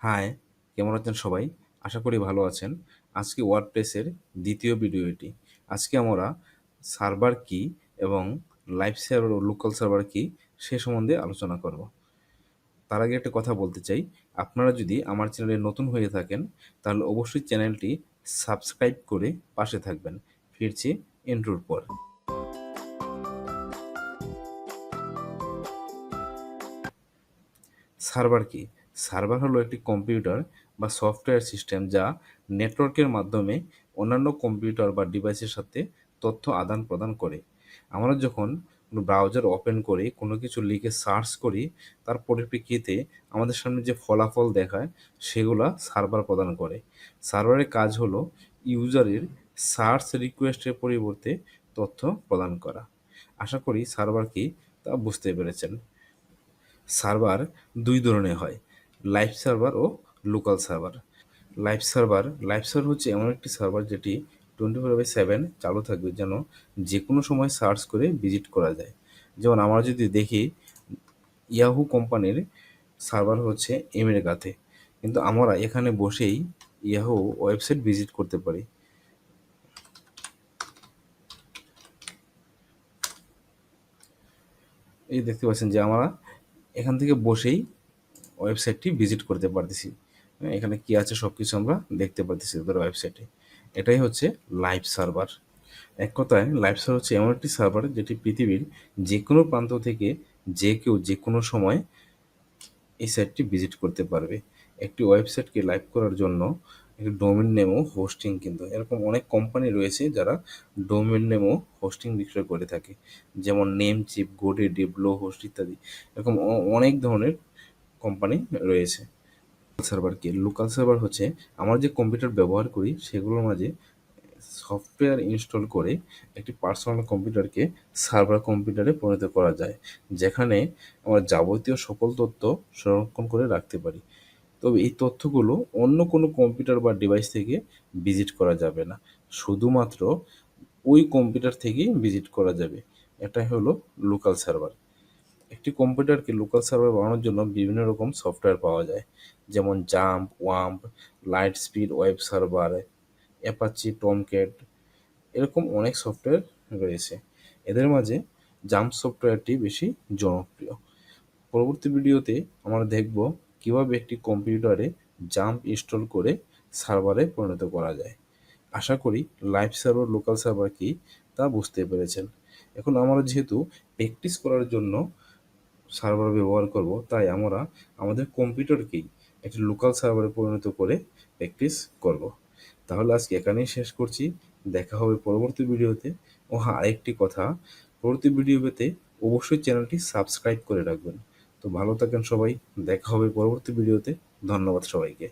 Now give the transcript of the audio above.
High, কেমন আছেন সবাই? আশা করি ভালো আছেন। আজকে ওয়ার্ডপ্রেসের দ্বিতীয় ভিডিও এটি। আজকে আমরা সার্ভার কি এবং লাইভ সার্ভার ও লোকাল সার্ভার কি সে সম্বন্ধে আলোচনা করব। তার আগে একটা কথা বলতে চাই, আপনারা যদি আমার চ্যানেলে নতুন হয়ে থাকেন তাহলে অবশ্যই চ্যানেলটি সাবস্ক্রাইব করে পাশে থাকবেন। ফিরছি ইন্ট্রোর পর। সার্ভার কি? সার্ভার হলো একটি কম্পিউটার বা সফটওয়্যার সিস্টেম যা নেটওয়ার্কের মাধ্যমে অন্যান্য কম্পিউটার বা ডিভাইসের সাথে তথ্য আদান প্রদান করে। আমরা যখন কোনো ব্রাউজার ওপেন করি, কোনো কিছু লিখে সার্চ করি, তার পরিপ্রেক্ষিতে আমাদের সামনে যে ফলাফল দেখায় সেগুলা সার্ভার প্রদান করে। সার্ভারের কাজ হলো ইউজারের সার্চ রিকোয়েস্টের পরিবর্তে তথ্য প্রদান করা। আশা করি সার্ভার কি তা বুঝতে পেরেছেন। সার্ভার দুই ধরনের হয়, লাইভ সার্ভার ও লোকাল সার্ভার। লাইভ সার্ভার হচ্ছে এমন একটি সার্ভার যেটি 24/7 চালু থাকবে, যেন যে কোনো সময় সার্চ করে ভিজিট করা যায়। যেমন আমরা যদি দেখি, ইয়াহু কোম্পানির সার্ভার হচ্ছে আমেরিকাতে, কিন্তু আমরা এখানে বসেই ইয়াহু ওয়েবসাইট ভিজিট করতে পারি। এই দেখতে পাচ্ছেন যে আমরা এখান থেকে বসেই ওয়েবসাইটটি ভিজিট করতে পারতেছি। এখানে কি আছে সব কিছু আমরা দেখতে পারতেছি ওদের ওয়েবসাইটে। এটাই হচ্ছে লাইভ সার্ভার। এক কথায় লাইভ সার্ভার হচ্ছে এমন একটি সার্ভার যেটি পৃথিবীর যে কোনো প্রান্ত থেকে যে কেউ যে কোনো সময় এই সাইটটি ভিজিট করতে পারবে। একটি ওয়েবসাইটকে লাইভ করার জন্য একটি ডোমেন নেম ও হোস্টিং, কিন্তু এরকম অনেক কোম্পানি রয়েছে যারা ডোমেন নেম ও হোস্টিং বিক্রয় করে থাকে, যেমন নেমচিপ, গোডেডি, ব্লো হোস্ট ইত্যাদি। এরকম অনেক ধরনের কোম্পানি রয়েছে। সার্ভার কি? লোকাল সার্ভার হচ্ছে আমরা যে কম্পিউটার ব্যবহার করি সেগুলোর মাঝে সফটওয়্যার ইনস্টল করে একটি পার্সোনাল কম্পিউটারকে সার্ভার কম্পিউটারে পরিণত করা যায়, যেখানে আমরা যাবতীয় সকল তথ্য সংরক্ষণ করে রাখতে পারি। তবে এই তথ্যগুলো অন্য কোনো কম্পিউটার বা ডিভাইস থেকে ভিজিট করা যাবে না, শুধুমাত্র ওই কম্পিউটার থেকেই ভিজিট করা যাবে। এটাই হলো লোকাল সার্ভার। একটি কম্পিউটারকে লোকাল সার্ভার বানানোর জন্য বিভিন্ন রকম সফটওয়্যার পাওয়া যায়, যেমন জাম্প, ওয়াম্প, LiteSpeed web server, Apache, Tomcat, এরকম অনেক সফটওয়্যার রয়েছে। এদের মাঝে জাম্প সফটওয়্যারটি বেশি জনপ্রিয়। পরবর্তী ভিডিওতে আমরা দেখব কিভাবে একটি কম্পিউটারে জাম্প ইনস্টল করে সার্ভারে পরিণত করা যায়। আশা করি লাইভ সার্ভার, লোকাল সার্ভার কি তা বুঝতে পেরেছেন। এখন আমরা যেহেতু প্র্যাকটিস করার জন্য সার্ভার ব্যবহার করব, তাই আমরা আমাদের কম্পিউটারকেই একটি লোকাল সার্ভারে পরিণত করে প্র্যাকটিস করব। তাহলে আজকে এখানেই শেষ করছি। দেখা হবে পরবর্তী ভিডিওতে। ও হ্যাঁ, আরেকটি কথা, পরবর্তী ভিডিও পেতে অবশ্যই চ্যানেলটি সাবস্ক্রাইব করে রাখবেন। তো ভালো থাকেন সবাই, দেখা হবে পরবর্তী ভিডিওতে। ধন্যবাদ সবাইকে।